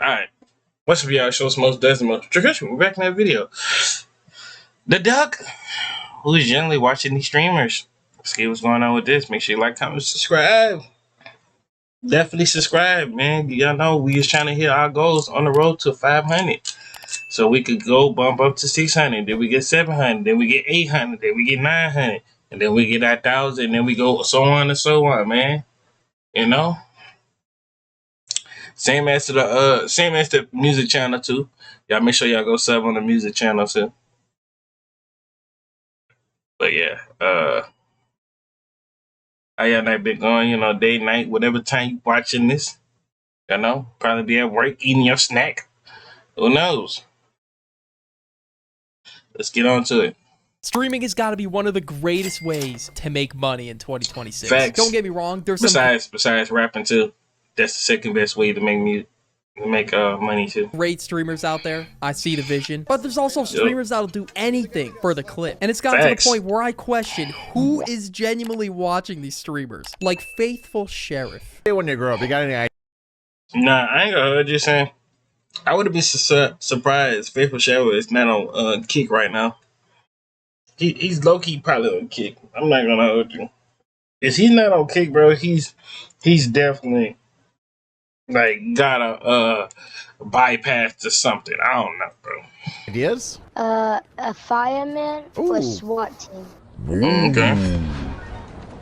Alright. What's up, y'all? Show us most Decimal. We're back in that video. The Duck, who is generally watching these streamers. Let's see what's going on with this. Make sure you like, comment, subscribe. Definitely subscribe, man. Y'all know we just trying to hit our goals on the road to 500. So we could go bump up to 600. Then we get 700. Then we get 800. Then we get 900. And then we get 1,000. And then we go so on and so on, man. You know? Same as the music channel too. Y'all make sure y'all go sub on the music channel too. But yeah, how y'all night been going? You know, day, night, whatever time you watching this. You know, probably be at work eating your snack. Who knows? Let's get on to it. Streaming has got to be one of the greatest ways to make money in 2026. Facts. Don't get me wrong. There's besides rapping too. That's the second best way to make music. Make money too. Great streamers out there. I see the vision. But there's also streamers that'll do anything for the clip. And it's gotten to the point where I question who is genuinely watching these streamers. Like Faithful Sheriff. When you grow up, you got any idea? Nah, I ain't gonna heard you saying. I would have been surprised Faithful Sheriff is not on Kick right now. He's low-key probably on Kick. I'm not gonna hold you. If he's not on Kick, bro, he's definitely like got a bypass to something. I don't know, bro. Ideas? A fireman for SWAT team. Okay.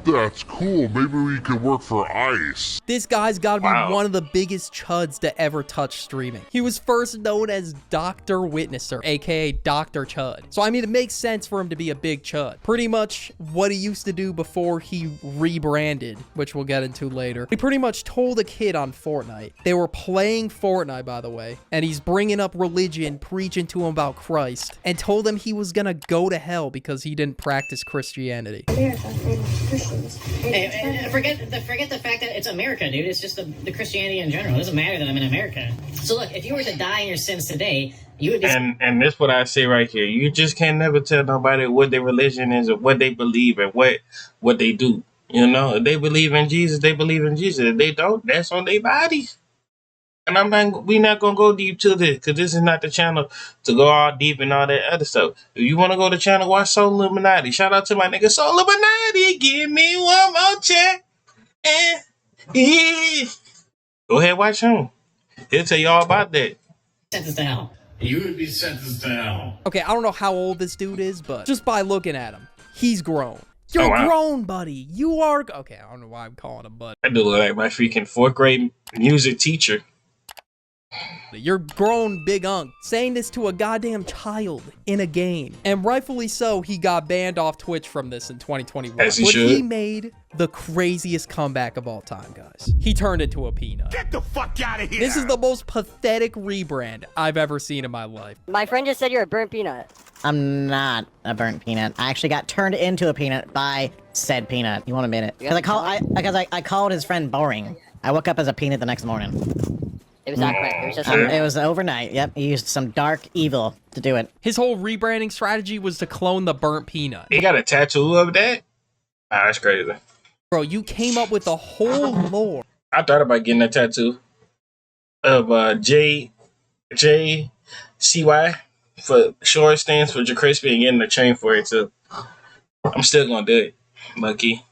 That's cool. Maybe we could work for ICE. This guy's got to be one of the biggest chuds to ever touch streaming. He was first known as Dr. Witnesser, aka Dr. Chud. So I mean, it makes sense for him to be a big chud. Pretty much what he used to do before he rebranded, which we'll get into later. He pretty much told a kid on Fortnite. They were playing Fortnite, by the way, and he's bringing up religion, preaching to him about Christ, and told them he was gonna go to hell because he didn't practice Christianity. Hey, forget the fact that it's America, dude. It's just the Christianity in general. It doesn't matter that I'm in America. So look, if you were to die in your sins today, you would be... And this what I say right here. You just can't never tell nobody what their religion is or what they believe and what they do. You know, if they believe in Jesus, they believe in Jesus. If they don't, that's on their bodies. And we're not gonna go deep to this because this is not the channel to go all deep and all that other stuff. If you want to go to the channel, watch Soul Illuminati. Shout out to my nigga Soul Illuminati. Give me one more check. Go ahead, watch him. He'll tell you all about that. Sentenced to hell. You would be sentenced to hell. Okay, I don't know how old this dude is, but just by looking at him, he's grown. You're grown, buddy. You are... Okay, I don't know why I'm calling him buddy. I do look like my freaking 4th grade music teacher. You're grown, big unk, saying this to a goddamn child in a game. And rightfully so, he got banned off Twitch from this in 2021. As he should. He made the craziest comeback of all time, guys. He turned into a peanut. Get the fuck out of here! This is the most pathetic rebrand I've ever seen in my life. My friend just said you're a burnt peanut. I'm not a burnt peanut. I actually got turned into a peanut by said peanut. You want a minute? Because I called his friend boring. I woke up as a peanut the next morning. It was not quick. It was just... It was overnight. Yep, he used some dark evil to do it. His whole rebranding strategy was to clone the burnt peanut. He got a tattoo of that? Ah, that's crazy. Bro, you came up with a whole lore. I thought about getting a tattoo of JCY for short stands for JaCrispy and getting a chain for it too. I'm still gonna do it, Lucky.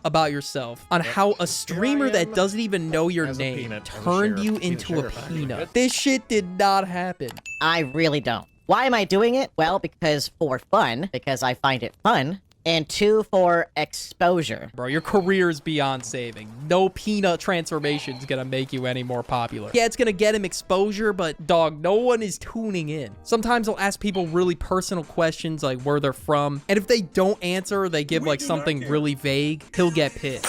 About yourself on how a streamer that doesn't even know your name turned you into a peanut. This shit did not happen. I really don't. Why am I doing it? Well, because for fun, because I find it fun, and 2, for exposure. Bro, your career is beyond saving. No peanut transformation is gonna make you any more popular. Yeah, it's gonna get him exposure, but dog, no one is tuning in. Sometimes I'll ask people really personal questions like where they're from, and if they don't answer, they give like something really vague, he'll get pissed.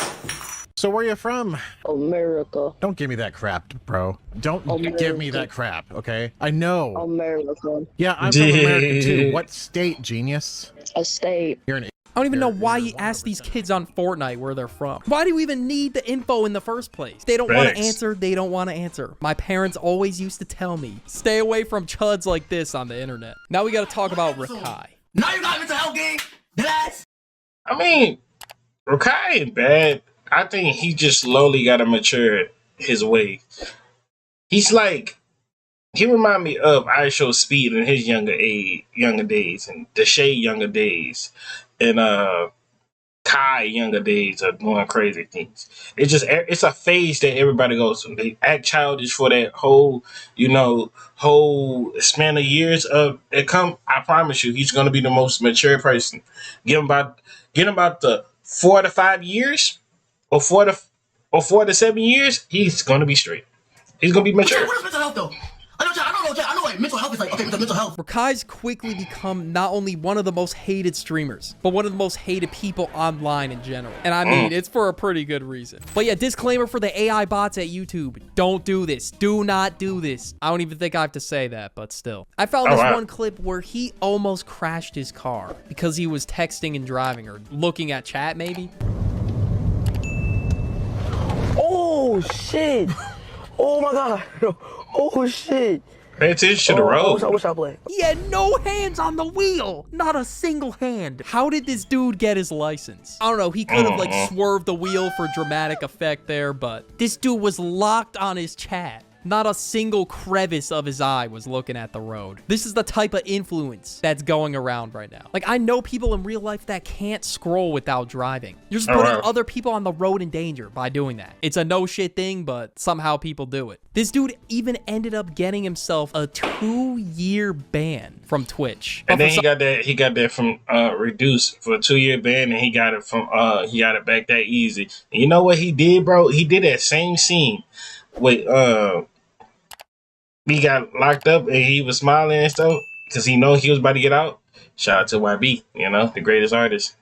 So where are you from? America. Don't give me that crap, bro. Don't give me that crap, okay? I know. America. Yeah, I'm from America too. What state, genius? A state. You're an... I don't even know why he asked these kids on Fortnite where they're from. Why do we even need the info in the first place? They don't want to answer. They don't want to answer. My parents always used to tell me, stay away from chuds like this on the internet. Now we got to talk about Rakai. No, you're not into hell game. I mean, Rakai ain't bad. I think he just slowly got to mature his way. He's like he remind me of IShowSpeed in his younger days, and Deshae younger days, and Kai younger days of doing crazy things. It's a phase that everybody goes through. They act childish for that whole span of years of that come. I promise you, he's gonna be the most mature person. Get him about the 4 to 5 years, or 4 to 7 years. He's gonna be straight. He's gonna be mature. What is mental health though? I know like mental health is like, okay, the mental health. Rakai's quickly become not only one of the most hated streamers, but one of the most hated people online in general. And I mean, it's for a pretty good reason. But yeah, disclaimer for the AI bots at YouTube. Don't do this. Do not do this. I don't even think I have to say that, but still. I found this one clip where he almost crashed his car because he was texting and driving, or looking at chat maybe. Oh shit! Oh my god! Oh shit! Pay attention to the road. What's up, Blake? He had no hands on the wheel. Not a single hand. How did this dude get his license? I don't know. He could have like swerved the wheel for dramatic effect there, but this dude was locked on his chat. Not a single crevice of his eye was looking at the road. This is the type of influence that's going around right now. Like, I know people in real life that can't scroll without driving. You're just putting other people on the road in danger by doing that. It's a no shit thing, but somehow people do it. This dude even ended up getting himself a 2-year ban from Twitch. And then he got that from Reduce for a 2-year ban, and he got it back that easy. And you know what he did, bro? He did that same scene with he got locked up and he was smiling and stuff because he know he was about to get out. Shout out to YB, you know, the greatest artist.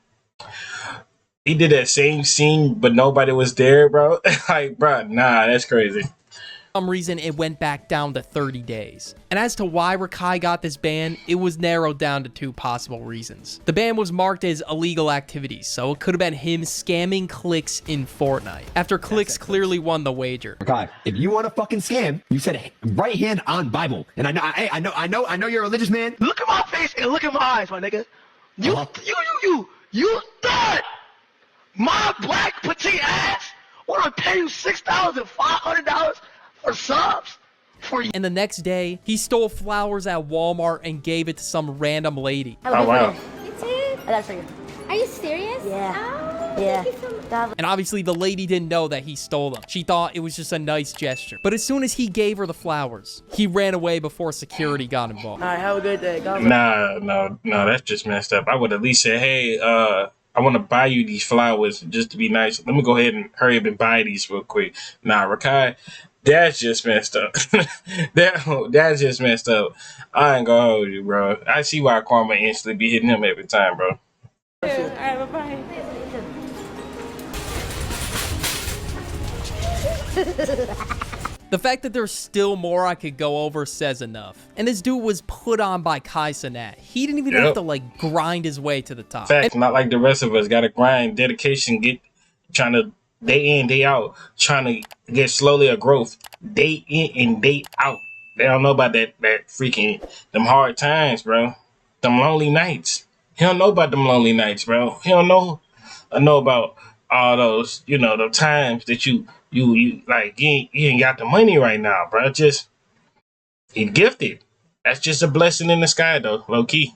He did that same scene, but nobody was there, bro. Like, bro, nah, that's crazy. Some reason it went back down to 30 days. And as to why Rakai got this ban, it was narrowed down to 2 possible reasons. The ban was marked as illegal activities, so it could have been him scamming clicks in Fortnite, after clicks clearly won the wager. Rakai, if you want to fucking scam, you said right hand on Bible. And I know you're a religious man. Look at my face and look at my eyes, my nigga. You thought my black petite ass wanna pay you $6,500 for subs? And the next day, he stole flowers at Walmart and gave it to some random lady. Oh, wow. You too? I got it for you. Are you serious? Yeah. Oh, Yeah. thank you so much. And obviously the lady didn't know that he stole them. She thought it was just a nice gesture. But as soon as he gave her the flowers, he ran away before security got involved. All right, have a good day. No, that's just messed up. I would at least say, hey, I want to buy you these flowers just to be nice. Let me go ahead and hurry up and buy these real quick. Nah, Rakai, that's just messed up. That's just messed up. I ain't gonna hold you, bro. I see why Karma instantly be hitting him every time, bro. All right, bye-bye. The fact that there's still more I could go over says enough. And this dude was put on by Kai Cenat. He didn't even have to like grind his way to the top. Fact, not like the rest of us. Gotta grind, dedication, trying to day in, day out, trying to get slowly a growth. Day in and day out. They don't know about that freaking, them hard times, bro. Them lonely nights. He don't know about them lonely nights, bro. He don't know about all those, you know, the times that you like, you ain't got the money right now, bro. Just, he gifted. That's just a blessing in the sky, though, low key.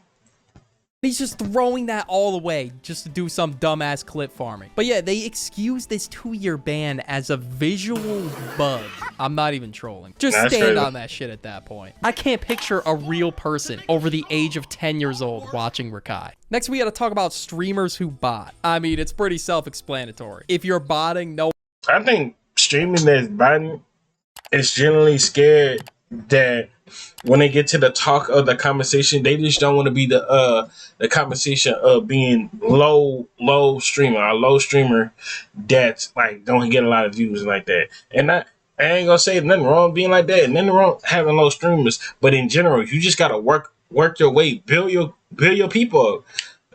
He's just throwing that all away just to do some dumbass clip farming. But yeah, they excuse this 2-year ban as a visual bug. I'm not even trolling. Just stand on that shit at that point. I can't picture a real person over the age of 10 years old watching Rakai. Next, we gotta talk about streamers who bot. I mean, it's pretty self-explanatory. If you're botting, no. I think streaming that's botting is generally scared that when they get to the talk of the conversation, they just don't want to be the conversation of being low streamer, a low streamer that's like don't get a lot of views like that. And I ain't gonna say nothing wrong being like that, and nothing wrong having low streamers. But in general, you just gotta work your way, build your people up.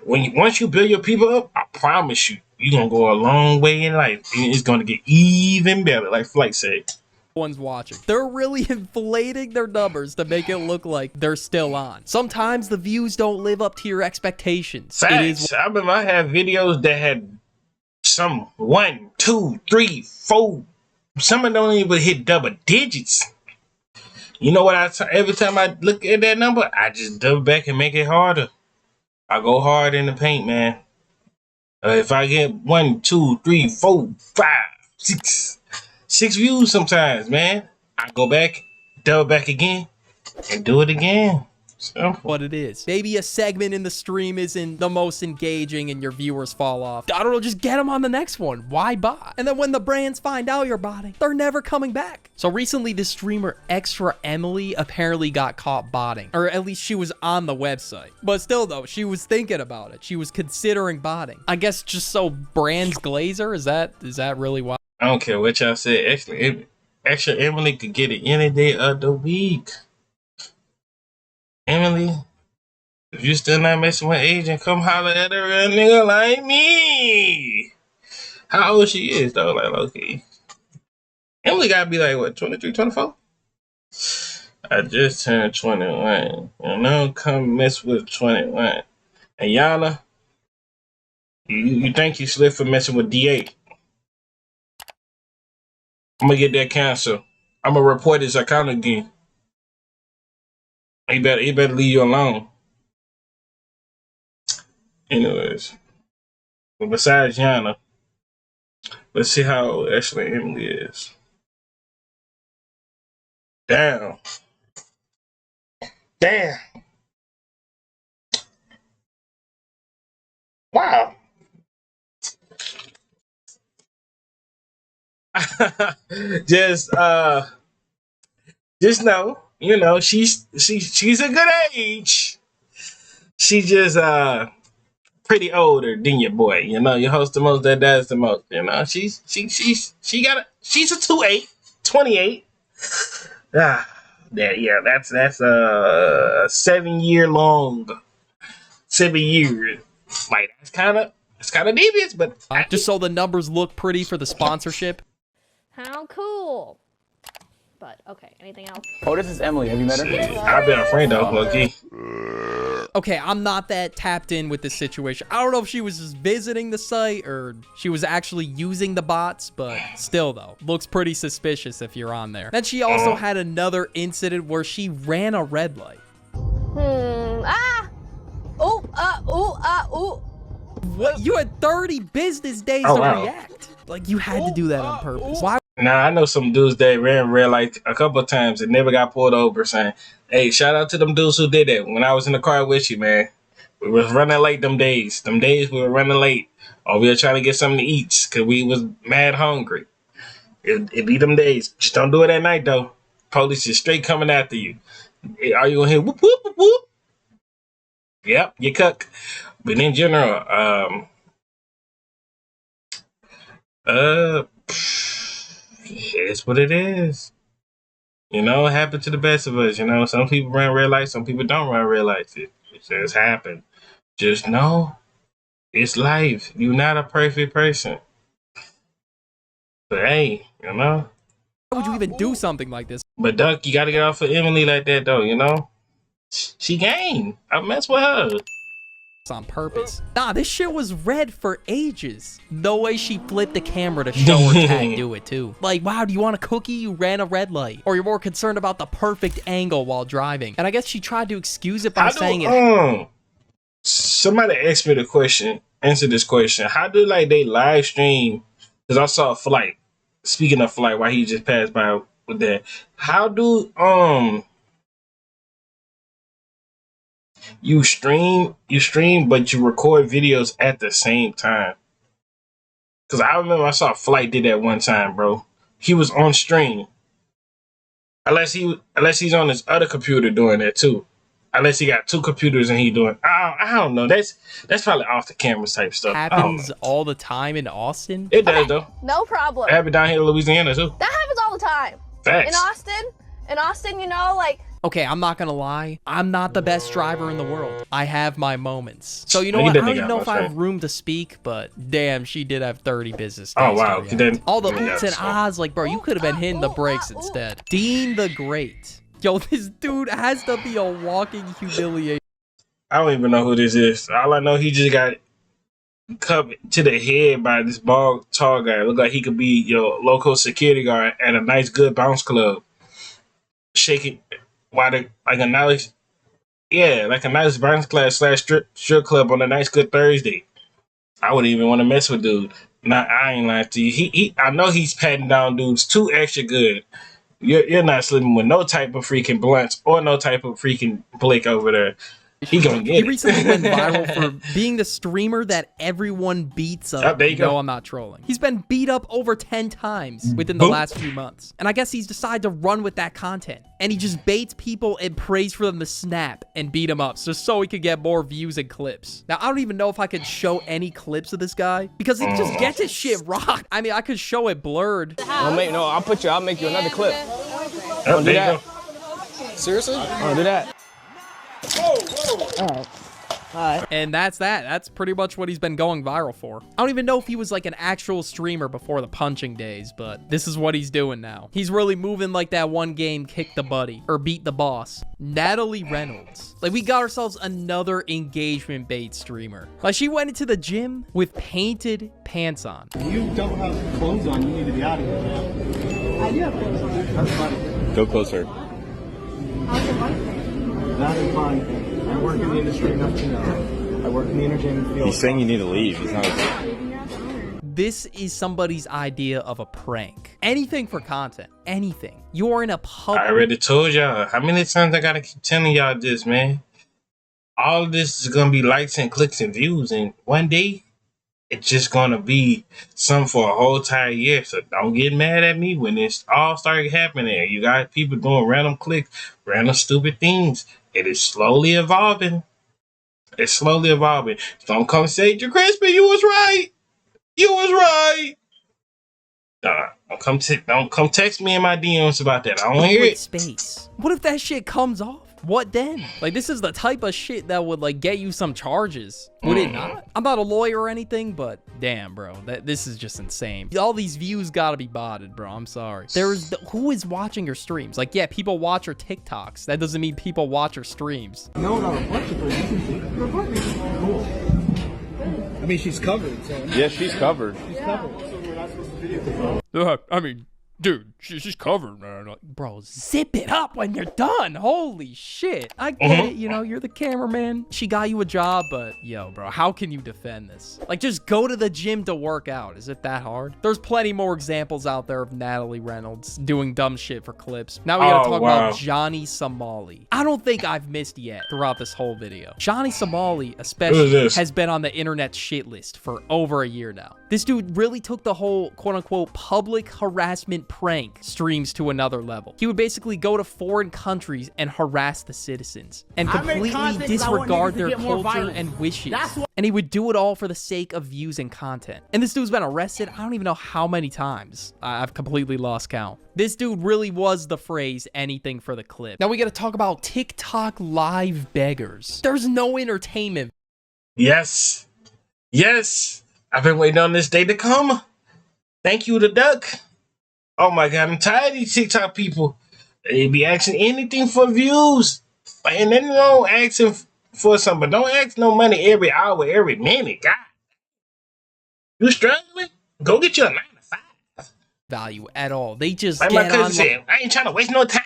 Once you build your people up, I promise you're gonna go a long way in life. It's gonna get even better, like Flight said. One's watching. They're really inflating their numbers to make it look like they're still on. Sometimes the views don't live up to your expectations. Facts. I remember I had videos that had some 1, 2, 3, 4. Some of them don't even hit double digits. You know what? Every time I look at that number, I just double back and make it harder. I go hard in the paint, man. If I get 1, 2, 3, 4, 5, 6 views sometimes, man, I go back, double back again, and do it again. So what it is. Maybe a segment in the stream isn't the most engaging and your viewers fall off. I don't know, just get them on the next one. Why bot? And then when the brands find out you're botting, they're never coming back. So recently, this streamer Extra Emily apparently got caught botting, or at least she was on the website. But still though, she was thinking about it. She was considering botting. I guess just so brands glaze her. Is that really why? I don't care what y'all say. Extra Emily could get it any day of the week. Emily, if you still not messing with agent, come holler at a real nigga like me. How old she is though, like okay. Emily gotta be like what, 23, 24? I just turned 21. You know, come mess with 21. And Yana, you think you slip for messing with D8? I'm gonna get that canceled. I'm gonna report his account again. He better leave you alone. Anyways, but besides Yana, let's see how Ashley Emily is. Damn. Wow. just know, you know, she's a good age. She just pretty older than your boy. You know, you host the most, that does the most. You know, she's a 28. Yeah, that's 7 year long. 7 years. Like it's kind of devious, but just so the numbers look pretty for the sponsorship. How cool. But okay, anything else? Oh, this is Emily. Have you met her? I've been a friend of Loki. Okay, I'm not that tapped in with this situation. I don't know if she was just visiting the site or she was actually using the bots, but still though, looks pretty suspicious if you're on there. Then she also had another incident where she ran a red light. What? You had 30 business days to react. Like you had to do that on purpose. Why? Now I know some dudes that ran red light a couple of times and never got pulled over. Saying, "Hey, shout out to them dudes who did that." When I was in the car with you, man, we was running late them days. Them days we were running late, or we were trying to get something to eat because we was mad hungry. It be them days. Just don't do it at night though. Police is straight coming after you. Are you gonna hear whoop whoop whoop whoop? Yep, you cook. But in general, it's what it is. You know, it happened to the best of us. You know, some people run red lights, some people don't run red lights. It just happened. Just know, it's life. You're not a perfect person. But hey, you know. Why would you even do something like this? But Duck, you gotta get off of Emily like that though, you know? She game. I mess with her. On purpose. Nah, this shit was red for ages. No way she flipped the camera to show her tag do it too. Like, wow, do you want a cookie? You ran a red light. Or you're more concerned about the perfect angle while driving. And I guess she tried to excuse it by saying it. Somebody asked me the question, answer this question. How do like they live stream? Because I saw a flight. Speaking of flight, why he just passed by with that. How do you stream, but you record videos at the same time? Because I remember I saw Flight did that one time, bro. He was on stream. Unless he's on his other computer doing that too. Unless he got two computers and he doing, I don't know. That's probably off the camera type stuff. Happens all the time in Austin. It does though. No problem. It happened down here in Louisiana too. That happens all the time. Facts. In Austin, you know, like. Okay, I'm not gonna lie. I'm not the best driver in the world. I have my moments. So you know You what? I didn't don't even got know if I much, have room to speak, but damn, she did have 30 business days. Oh wow. to react. All the oops and so. ahs, like bro, you could have been hitting the brakes instead. Dean the Great. Yo, this dude has to be a walking humiliation. I don't even know who this is. All I know, he just got cut to the head by this bald, tall guy. Look like he could be your local security guard at a nice, good bounce club. shake it while the like a nice like a nice Burns class / strip club on a nice good Thursday. I wouldn't even want to mess with dude. Nah, I ain't lying to you. He I know he's patting down dudes too extra good. You're not slipping with no type of freaking blunts or no type of freaking blick over there. He gonna get He it. recently went viral for being the streamer that everyone beats up. Oh, there you go. No, I'm not trolling. He's been beat up over 10 times within the last few months. And I guess he's decided to run with that content. And he just baits people and prays for them to snap and beat him up just so he could get more views and clips. Now, I don't even know if I could show any clips of this guy because he just gets his shit rocked. I mean, I could show it blurred. I'll make you another clip. Oh, there you go. Seriously? I'll do that. And that's that. That's pretty much what he's been going viral for. I don't even know if he was like an actual streamer before the punching days, but this is what he's doing now. He's really moving like that one game, Kick the Buddy, or Beat the Boss. Natalie Reynolds. Like, we got ourselves another engagement bait streamer. Like, she went into the gym with painted pants on. You don't have clothes on, you need to be out of here, man. I do have clothes on. That's funny. Go closer. How's your boyfriend? That is fine. I work in the industry enough to know. I work in the entertainment field. He's saying you need to leave. He's not. This is somebody's idea of a prank. Anything for content. Anything. You're in a public... I already told y'all. How many times I gotta keep telling y'all this, man? All of this is gonna be likes and clicks and views, and one day it's just gonna be something for a whole entire year. So don't get mad at me when this all started happening. You got people doing random clicks, random stupid things. It is slowly evolving. It's slowly evolving. Don't come say, Crispy, you was right. You was right. Don't come text me in my DMs about that. I don't hear it. Space. What if that shit comes off? What then? Like, this is the type of shit that would like get you some charges. Would it not? I'm not a lawyer or anything, but damn, bro, this is just insane. All these views gotta be botted, bro. I'm sorry. Who is watching your streams? Like, yeah, people watch your TikToks. That doesn't mean people watch your streams. No, not a bunch of her. Your apartment's cool. I mean, she's covered, so... Yeah, she's covered. She's covered, so we're not supposed to video. I mean, dude, she's covered, man. Bro, zip it up when you're done. Holy shit. I get it, you know, you're the cameraman. She got you a job, but yo, bro, how can you defend this? Like, just go to the gym to work out. Is it that hard? There's plenty more examples out there of Natalie Reynolds doing dumb shit for clips. Now we gotta talk about Johnny Somali. I don't think I've missed yet throughout this whole video. Johnny Somali, especially, has been on the internet shit list for over a year now. This dude really took the whole quote-unquote public harassment prank streams to another level. He would basically go to foreign countries and harass the citizens and completely disregard their culture and wishes. And he would do it all for the sake of views and content. And this dude's been arrested I don't even know how many times. I've completely lost count. This dude really was the phrase anything for the clip. Now we gotta talk about TikTok live beggars. There's no entertainment. Yes. Yes. I've been waiting on this day to come. Thank you, the duck. Oh my God, I'm tired of these TikTok people. They be asking anything for views. And then don't asking for something. Don't ask no money every hour, every minute. God. You struggling? Go get you a 9 to 5. Value at all. They just like get my cousin on said, I ain't trying to waste no time.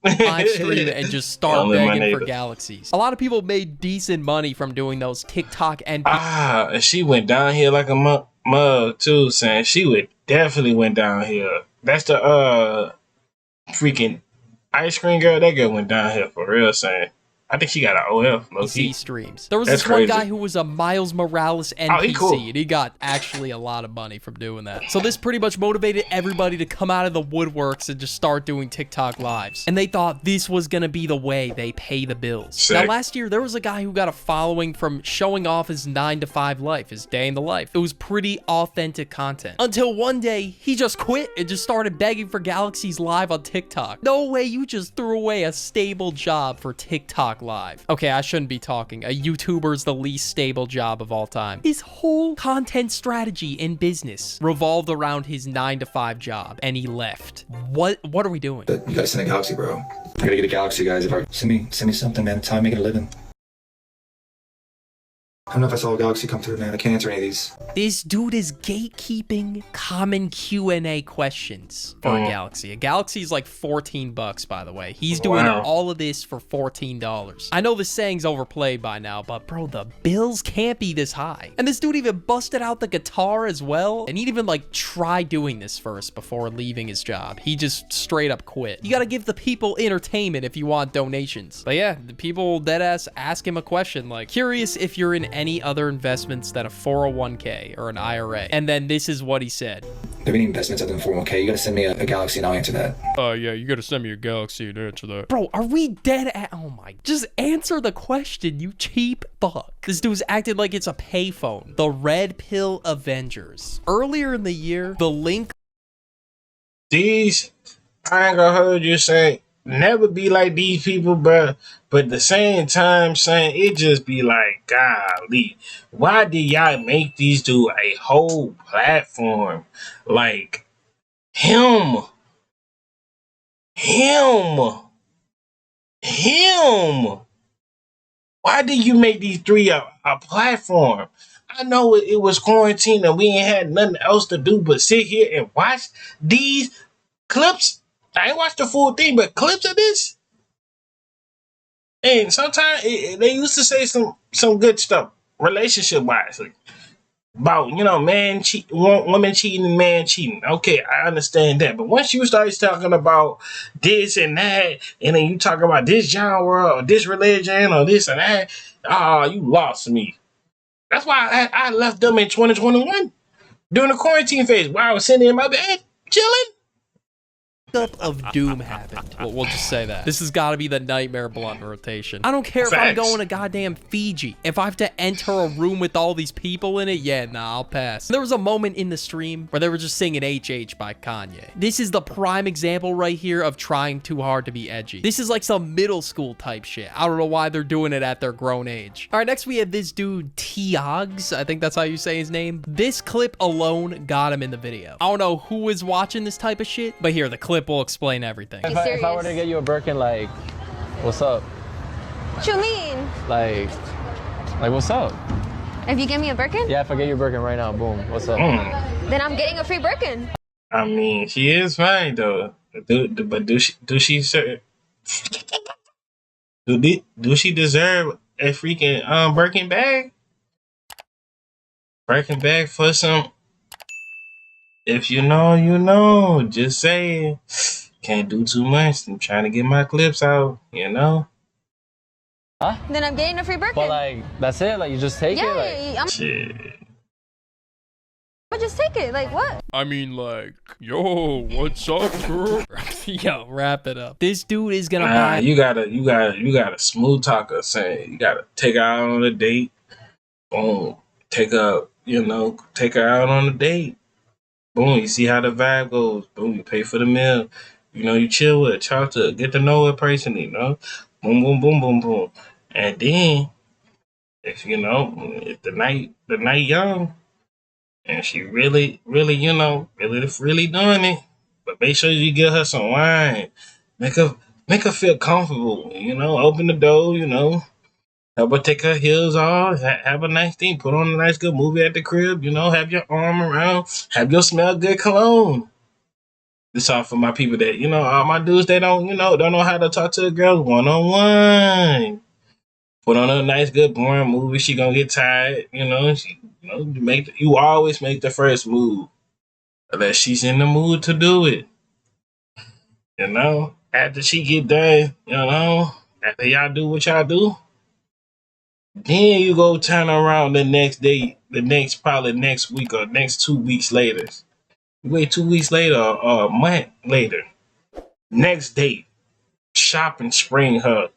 live stream and just start begging for galaxies. A lot of people made decent money from doing those TikTok and she went down here like a mug too, saying she would definitely went down here. That's the freaking ice cream girl. That girl went down here for real, saying. I think she got an OF, low-key. Streams. There was this one guy who was a Miles Morales NPC, and he got actually a lot of money from doing that. So this pretty much motivated everybody to come out of the woodworks and just start doing TikTok lives. And they thought this was gonna be the way they pay the bills. Sick. Now last year, there was a guy who got a following from showing off his 9 to 5 life, his day in the life. It was pretty authentic content. Until one day, he just quit and just started begging for galaxies live on TikTok. No way you just threw away a stable job for TikTok live. Okay, I shouldn't be talking. A YouTuber's the least stable job of all time. His whole content strategy in business revolved around his 9 to 5 job, and he left. What are we doing? You gotta send a galaxy, bro. I gotta get a galaxy, guys. Send me something, man. That's how I make it a living. I don't know if I saw a galaxy come through, man. I can't answer any of these. This dude is gatekeeping common Q&A questions for a galaxy. A galaxy is like $14, by the way. He's doing all of this for $14. I know the saying's overplayed by now, but bro, the bills can't be this high. And this dude even busted out the guitar as well. And he'd even like try doing this first before leaving his job. He just straight up quit. You gotta give the people entertainment if you want donations. But yeah, the people deadass ask him a question like, curious if you're in any other investments than a 401k or an IRA. And then this is what he said. Do you have any investments other than 401k? You gotta send me a galaxy and I'll answer that. Yeah, you gotta send me a galaxy and answer that. Bro, are we dead at? Oh my. Just answer the question, you cheap fuck. This dude's acted like it's a payphone. The Red Pill Avengers. Earlier in the year, the link. These, I ain't gonna heard you say, never be like these people, bruh. But at the same time, saying it just be like, golly, why did y'all make these do a whole platform? Like, him. Why did you make these three a platform? I know it was quarantine and we ain't had nothing else to do but sit here and watch these clips. I ain't watched the full thing, but clips of this. And sometimes they used to say some good stuff, relationship-wise, like, about, you know, woman cheating and man cheating. Okay, I understand that. But once you start talking about this and that, and then you talk about this genre or this religion or this and that, you lost me. That's why I left them in 2021 during the quarantine phase while I was sitting in my bed, chilling. Of doom happened. We'll just say that. This has got to be the Nightmare Blunt rotation. I don't care if I'm going to goddamn Fiji. If I have to enter a room with all these people in it, yeah, nah, I'll pass. There was a moment in the stream where they were just singing HH by Kanye. This is the prime example right here of trying too hard to be edgy. This is like some middle school type shit. I don't know why they're doing it at their grown age. All right, next we have this dude, Tiogs. I think that's how you say his name. This clip alone got him in the video. I don't know who is watching this type of shit, but here, the clip will explain everything. If I were to get you a Birkin, like, what's up? What you mean? Like what's up? If you give me a Birkin? Yeah, if I get you a Birkin right now, boom, what's up? Then I'm getting a free Birkin. I mean, she is fine though. But do she do she deserve a freaking Birkin bag? Birkin bag for some. If you know, you know. Just saying. Can't do too much. I'm trying to get my clips out, you know? Huh? Then I'm getting a free Birkin. But like, that's it? Like, you just take it? Like, shit. I'll just take it. Like, what? I mean, like, yo, what's up, girl? Yo, wrap it up. This dude is gonna buy. You gotta smooth talker saying you gotta take her out on a date. Boom. Take her out on a date. Boom, you see how the vibe goes. Boom, you pay for the meal. You know, you chill with her, talk to her, get to know her personally, you know? Boom, boom, boom, boom, boom. And then, if the night young, and she really doing it, but make sure you give her some wine. Make her feel comfortable, you know? Open the door, you know? Help her take her heels off, have a nice thing, put on a nice good movie at the crib, you know, have your arm around, have your smell good cologne. This all for my people that, you know, all my dudes, they don't know how to talk to a girl one-on-one. Put on a nice good boring movie, she gonna get tired, you know, you always make the first move. Unless she's in the mood to do it. You know, after she get done, you know, after y'all do what y'all do, then you go turn around the next day, probably next week or next 2 weeks later. You wait 2 weeks later or a month later. Next date, shop and spring her.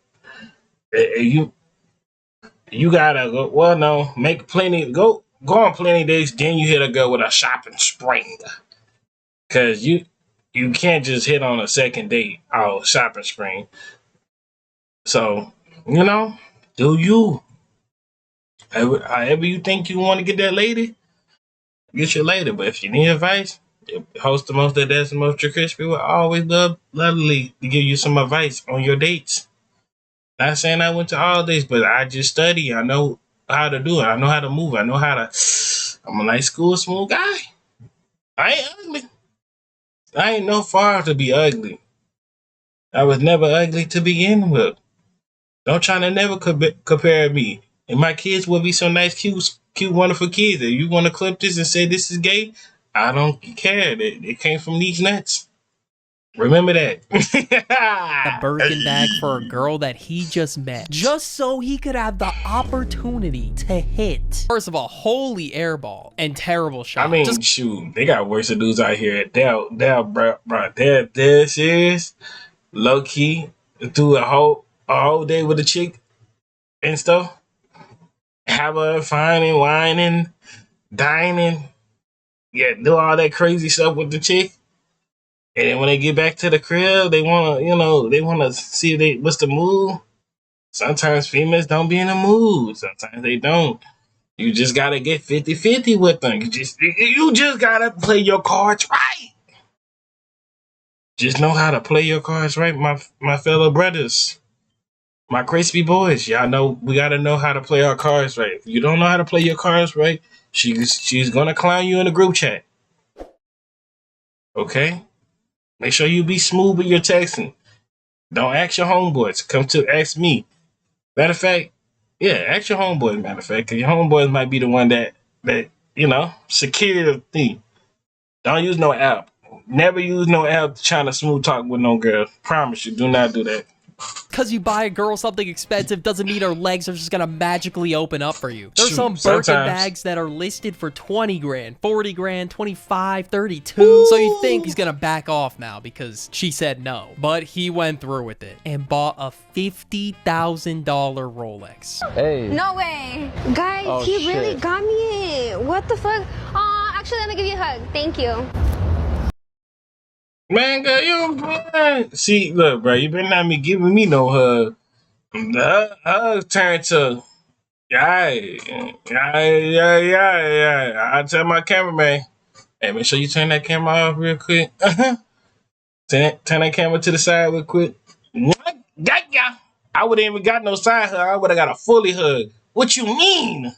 You gotta go, well, no, make plenty, go on plenty days, then you hit a girl with a shopping spring. Cause you can't just hit on a second date, shopping spring. So, you know, do you. However you think you want to get that lady, get your lady. But if you need advice, host the most that that's the most crispy will always lovely to give you some advice on your dates. Not saying I went to all dates, but I just study. I know how to do it. I know how to move. I know how to. I'm a nice, cool, smooth guy. I ain't ugly. I ain't no far to be ugly. I was never ugly to begin with. Don't try to never compare me. And my kids will be so nice, cute, wonderful kids. If you want to clip this and say this is gay, I don't care. It came from these nuts. Remember that. A Birkin bag for a girl that he just met, just so he could have the opportunity to hit. First of all, holy airball and terrible shot. I mean, shoot, they got worse dudes out here. They're serious, low key, do a whole day with a chick and stuff. Have her fine and whining, dining, yeah, do all that crazy stuff with the chick. And then when they get back to the crib, they wanna see what's the mood. Sometimes females don't be in the mood. Sometimes they don't. You just gotta get 50-50 with them. You just gotta play your cards right. Just know how to play your cards right, my fellow brothers. My crispy boys. Y'all know we gotta know how to play our cards right. If you don't know how to play your cards right, she's gonna clown you in the group chat. Okay? Make sure you be smooth with your texting. Don't ask your homeboys. Come to ask me. Matter of fact, yeah, ask your homeboys, matter of fact, because your homeboys might be the one that secure the thing. Don't use no app. Never use no app trying to smooth talk with no girl. Promise you, do not do that. Because you buy a girl something expensive doesn't mean her legs are just gonna magically open up for you. There's some Birkin bags that are listed for 20 grand, 40 grand, 25, 32. Ooh. So you think he's gonna back off now because she said no. But he went through with it and bought a $50,000 Rolex. Hey. No way. Guys, he really got me it. What the fuck? Actually, let me give you a hug. Thank you. Man, girl, you see, look, bro, you better not be giving me no hug. The hug turned to, yeah. I tell my cameraman, hey, make sure you turn that camera off real quick. Turn that camera to the side real quick. I wouldn't even got no side hug. I would have got a fully hug. What you mean?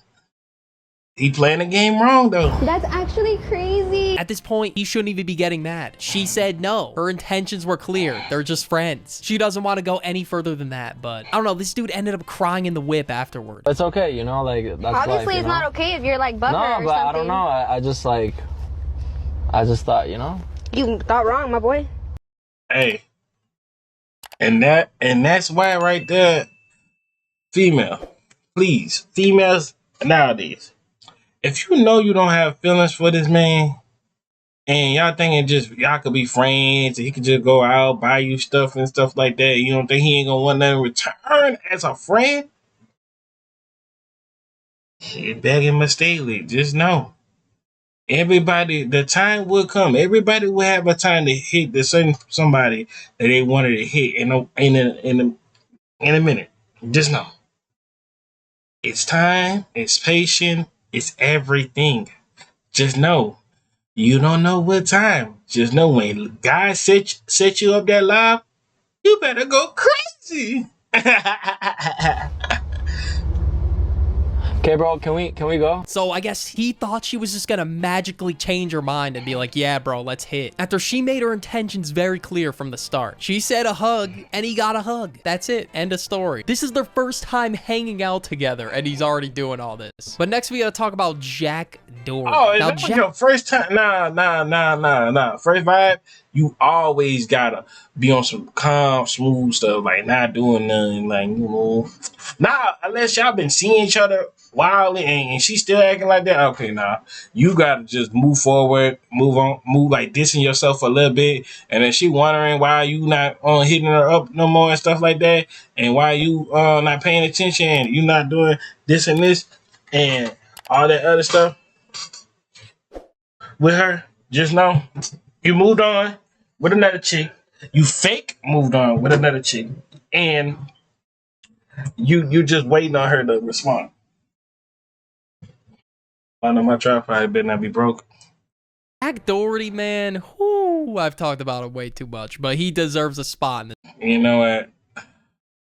He playing the game wrong, though. That's actually crazy. At this point, he shouldn't even be getting mad. She said no. Her intentions were clear. They're just friends. She doesn't want to go any further than that, but I don't know. This dude ended up crying in the whip afterward. It's okay, you know, like, that's obviously life, it's not okay if you're like butthurt or but something. I don't know. I just thought, you know. You thought wrong, my boy. Hey. And that's why right there, female, please, females nowadays, if you know you don't have feelings for this man and y'all thinking just y'all could be friends and he could just go out, buy you stuff and stuff like that, you don't think he ain't gonna want nothing in return as a friend? Shit, begging mistakenly. Just know. Everybody, the time will come. Everybody will have a time to hit the certain somebody that they wanted to hit in a minute. Just know. It's time, it's patience, it's everything. Just know. You don't know what time. Just know when guys set you up that live, you better go crazy. Okay, bro, can we go? So I guess he thought she was just gonna magically change her mind and be like, yeah, bro, let's hit. After she made her intentions very clear from the start. She said a hug, and he got a hug. That's it. End of story. This is their first time hanging out together, and he's already doing all this. But next we gotta talk about Jack Doherty. Oh, is that your first time? Nah. First vibe, you always gotta be on some calm, smooth stuff, like not doing nothing, like, you know. Nah, unless y'all been seeing each other wildly and she's still acting like that. Okay, nah. You gotta just move forward, move like dissing yourself a little bit, and then she wondering why you not hitting her up no more and stuff like that, and why you not paying attention and you not doing this and this and all that other stuff with her. Just know you moved on with another chick. You fake moved on with another chick, and you just waiting on her to respond. I know my tripod better not be broke. Jack Doherty, man, whoo, I've talked about him way too much, but he deserves a spot in this. You know what,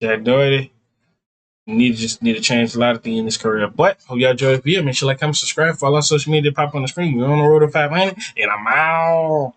Jack Doherty, You need to change a lot of things in this career. But hope y'all enjoy the video. Make sure like, comment, subscribe, follow our social media, pop on the screen. We're on the road to 500, and I'm out.